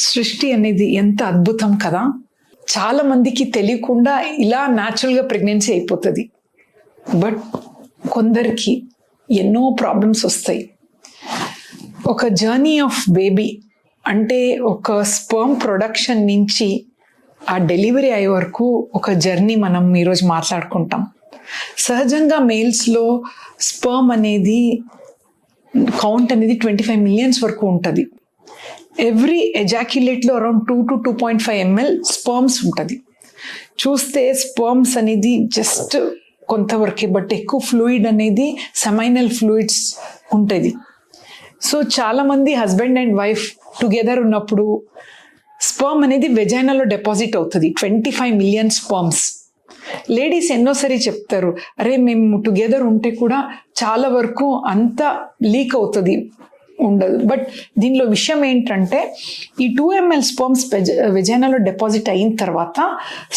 సృష్టి అనేది ఎంత అద్భుతం కదా. చాలా మందికి తెలియకుండా ఇలా న్యాచురల్గా ప్రెగ్నెన్సీ అయిపోతుంది. బట్ కొందరికి ఎన్నో ప్రాబ్లమ్స్ వస్తాయి. ఒక జర్నీ ఆఫ్ బేబీ అంటే ఒక స్పర్మ్ ప్రొడక్షన్ నుంచి ఆ డెలివరీ అయ్యే వరకు ఒక జర్నీ మనం ఈరోజు మాట్లాడుకుంటాం. సహజంగా మేల్స్లో స్పర్మ్ అనేది కౌంట్ అనేది 25 మిలియన్స్ వరకు ఉంటుంది. ఎవ్రీ ఎజాక్యులేట్లో అరౌండ్ 2 to 2.5 ml స్పర్మ్స్ ఉంటుంది. చూస్తే స్పర్మ్స్ అనేది జస్ట్ కొంతవరకే, బట్ ఎక్కువ ఫ్లూయిడ్ అనేది సెమైనల్ ఫ్లూయిడ్స్ ఉంటుంది. సో చాలామంది హస్బెండ్ అండ్ వైఫ్ టుగెదర్ ఉన్నప్పుడు స్పర్మ్ అనేది వెజైనాలో డిపాజిట్ అవుతుంది. 25 మిలియన్ స్పర్మ్స్. లేడీస్ ఎన్నోసారి చెప్తారు, అరే మేము టుగెదర్ ఉంటే కూడా చాలా వరకు అంత లీక్ అవుతుంది, ఉండదు. బట్ దీనిలో విషయం ఏంటంటే ఈ 2 ml స్పర్మ్స్ వెజైనాలో డిపాజిట్ అయిన తర్వాత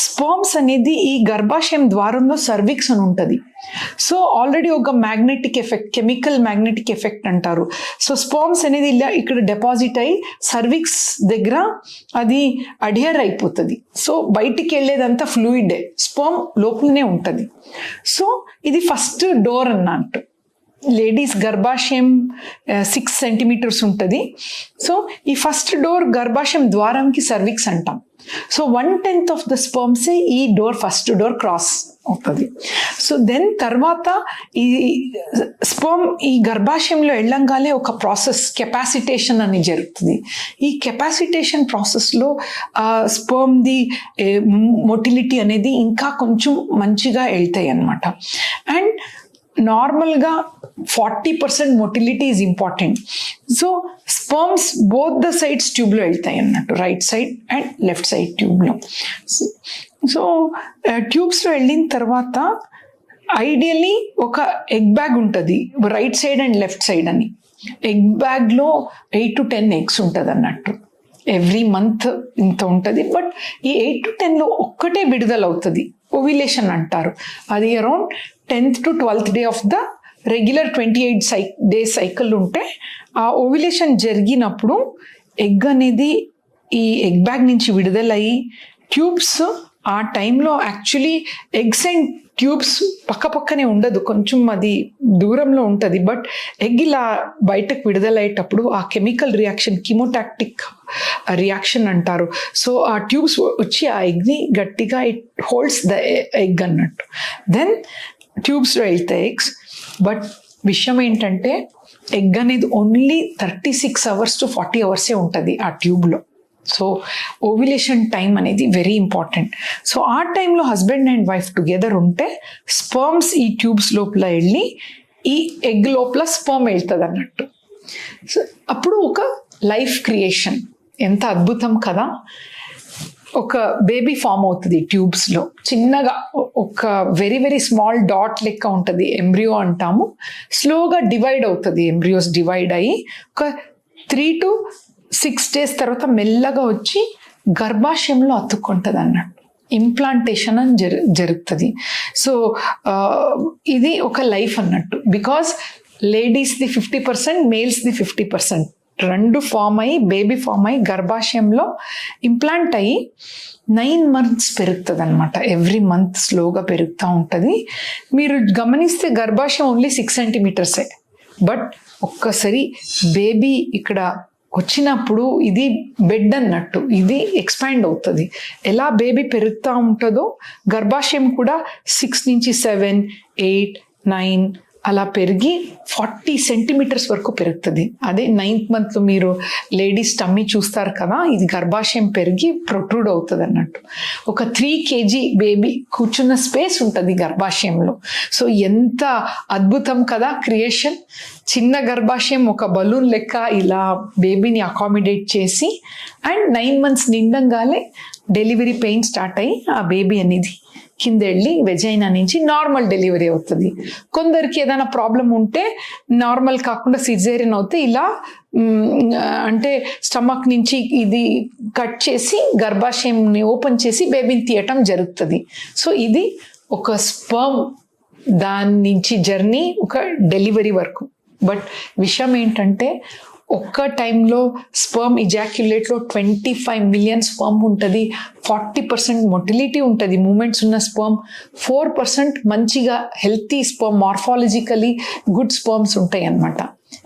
స్పర్మ్స్ అనేది ఈ గర్భాశయం ద్వారంలో సర్విక్స్ అని ఉంటుంది. సో ఆల్రెడీ ఒక magnetic effect, chemical magnetic effect అంటారు. సో స్పర్మ్స్ అనేది ఇలా ఇక్కడ డిపాజిట్ అయ్యి సర్విక్స్ దగ్గర అది అడియర్ అయిపోతుంది. సో బయటికి వెళ్ళేదంతా ఫ్లూయిడే, స్పర్మ్ లోపలనే ఉంటుంది. సో ఇది ఫస్ట్ డోర్ అన్నట్టు. లేడీస్ గర్భాశయం 6 సెంటీమీటర్స్ ఉంటుంది. సో ఈ ఫస్ట్ డోర్ గర్భాశయం ద్వారంకి సర్విక్స్ అంటాం. సో 1/10 ఆఫ్ ద స్పర్మ్సే ఈ డోర్, ఫస్ట్ డోర్ క్రాస్ అవుతుంది. సో దెన్ తర్వాత ఈ స్పర్మ్ ఈ గర్భాశయంలో వెళ్ళంగానే ఒక ప్రాసెస్ కెపాసిటేషన్ అని జరుగుతుంది. ఈ కెపాసిటేషన్ ప్రాసెస్లో స్పర్మ్ది మొటిలిటీ అనేది ఇంకా కొంచెం మంచిగా వెళ్తాయి అన్నమాట. అండ్ నార్మల్గా 40% motility is important. So sperms both the sides ట్యూబ్లో వెళ్తాయి అన్నట్టు, right side and left side ట్యూబ్లో. సో ట్యూబ్స్లో వెళ్ళిన తర్వాత ఐడియల్లీ ఒక ఎగ్ బ్యాగ్ ఉంటుంది right side and left side అని. ఎగ్ బ్యాగ్లో 8 to 10 eggs ఉంటుంది అన్నట్టు. ఎవ్రీ మంత్ ఇంత ఉంటుంది. బట్ ఈ 8 to 10లో ఒక్కటే విడుదల అవుతుంది, ఓవిలేషన్ అంటారు. అది around 10th to 12th day of the regular 28 days cycle ఉంటే ఆ ఓవిలేషన్ జరిగినప్పుడు ఎగ్ అనేది ఈ ఎగ్ బ్యాగ్ నుంచి విడుదలయ్యి ట్యూబ్స్ ఆ టైంలో యాక్చువల్లీ ఎగ్స్ అండ్ ట్యూబ్స్ పక్కనే ఉండదు, కొంచెం అది దూరంలో ఉంటుంది. బట్ ఎగ్ ఇలా బయటకు విడుదలయ్యేటప్పుడు ఆ కెమికల్ రియాక్షన్, కీమోటాక్టిక్ రియాక్షన్ అంటారు. సో ఆ ట్యూబ్స్ వచ్చి ఆ ఎగ్ని గట్టిగా ఇట్ హోల్డ్స్ ద ఎగ్ అన్నట్టు. దెన్ ట్యూబ్స్లో వెళ్తాయి ఎగ్స్. బట్ విషయం ఏంటంటే ఎగ్ అనేది ఓన్లీ 36 hours to 40 hours ఉంటుంది ఆ ట్యూబ్లో. సో ఓవిలేషన్ టైం అనేది వెరీ ఇంపార్టెంట్. సో ఆ టైంలో హస్బెండ్ అండ్ వైఫ్ టుగెదర్ ఉంటే స్పర్మ్స్ ఈ ట్యూబ్స్ లోపల వెళ్ళి ఈ ఎగ్ లోపల స్పర్మ్ వెళ్తుంది అన్నట్టు. సో అప్పుడు ఒక లైఫ్ క్రియేషన్, ఎంత అద్భుతం కదా. ఒక బేబీ ఫామ్ అవుతుంది ట్యూబ్స్లో, చిన్నగా ఒక వెరీ వెరీ స్మాల్ డాట్ లెక్క ఉంటుంది, ఎంబ్రియో అంటాము. స్లోగా డివైడ్ అవుతుంది, ఎంబ్రియోస్ డివైడ్ అయ్యి ఒక 3 to 6 days తర్వాత మెల్లగా వచ్చి గర్భాశయంలో అతుక్కుంటుంది అన్నట్టు. ఇంప్లాంటేషన్ అని జరుగుతుంది. సో ఇది ఒక లైఫ్ అన్నట్టు. బికాస్ లేడీస్ది 50%, మేల్స్ది 50%. రెండు ఫామ్ అయ్యి, బేబీ ఫామ్ అయ్యి గర్భాశయంలో ఇంప్లాంట్ అయ్యి 9 months పెరుగుతుంది అనమాట. ఎవ్రీ మంత్ స్లోగా పెరుగుతూ ఉంటుంది. మీరు గమనిస్తే గర్భాశయం ఓన్లీ 6 centimeters. బట్ ఒక్కసారి బేబీ ఇక్కడ వచ్చినప్పుడు ఇది బెడ్ అన్నట్టు, ఇది ఎక్స్పాండ్ అవుతుంది. ఎలా బేబీ పెరుగుతూ ఉంటుందో గర్భాశయం కూడా 6 నుంచి 7, 8, 9 అలా పెరిగి 40 centimeters వరకు పెరుగుతుంది. అదే 9th month మీరు లేడీస్ టమ్మీ చూస్తారు కదా, ఇది గర్భాశయం పెరిగి ప్రొట్రూడ్ అవుతుంది అన్నట్టు. ఒక 3 kg బేబీ కూర్చున్న స్పేస్ ఉంటుంది గర్భాశయంలో. సో ఎంత అద్భుతం కదా క్రియేషన్. చిన్న గర్భాశయం ఒక బలూన్ లెక్క ఇలా బేబీని అకామిడేట్ చేసి, అండ్ 9 months నిండంగానే డెలివరీ పెయిన్ స్టార్ట్ అయ్యి ఆ బేబీ అనేది కింద వెళ్ళి వెజైనా నుంచి నార్మల్ డెలివరీ అవుతుంది. కొందరికి ఏదైనా ప్రాబ్లం ఉంటే నార్మల్ కాకుండా సిజేరియన్ అవుతే ఇలా అంటే స్టమక్ నుంచి ఇది కట్ చేసి గర్భాశయంని ఓపెన్ చేసి బేబీని తీయటం జరుగుతుంది. సో ఇది ఒక స్పర్మ్ దాని నుంచి జర్నీ ఒక డెలివరీ వరకు. బట్ విషయం ఏంటంటే ఒక్క టైంలో స్పర్మ్ ఇజాక్యులేట్లో 25 మిలియన్ స్పర్మ్ ఉంటుంది. 40% మొటిలిటీ ఉంటుంది మూమెంట్స్ ఉన్న స్పర్మ్. 4% మంచిగా healthy sperm, morphologically good sperms ఉంటాయి అన్నమాట.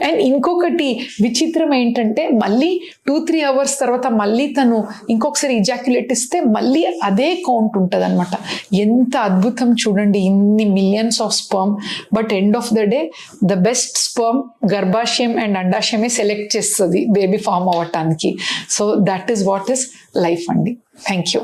అండ్ ఇంకొకటి విచిత్రం ఏంటంటే మళ్ళీ 2-3 అవర్స్ తర్వాత మళ్ళీ తను ఇంకొకసారి ఇజాక్యులేట్ ఇస్తే మళ్ళీ అదే కౌంట్ ఉంటుంది అనమాట. ఎంత అద్భుతం చూడండి, ఇన్ని millions of sperm. But end of the day the best sperm గర్భాశయం అండ్ అండాశయమే సెలెక్ట్ చేస్తుంది బేబీ ఫామ్ అవ్వటానికి. So that is what is life అండి. Thank you.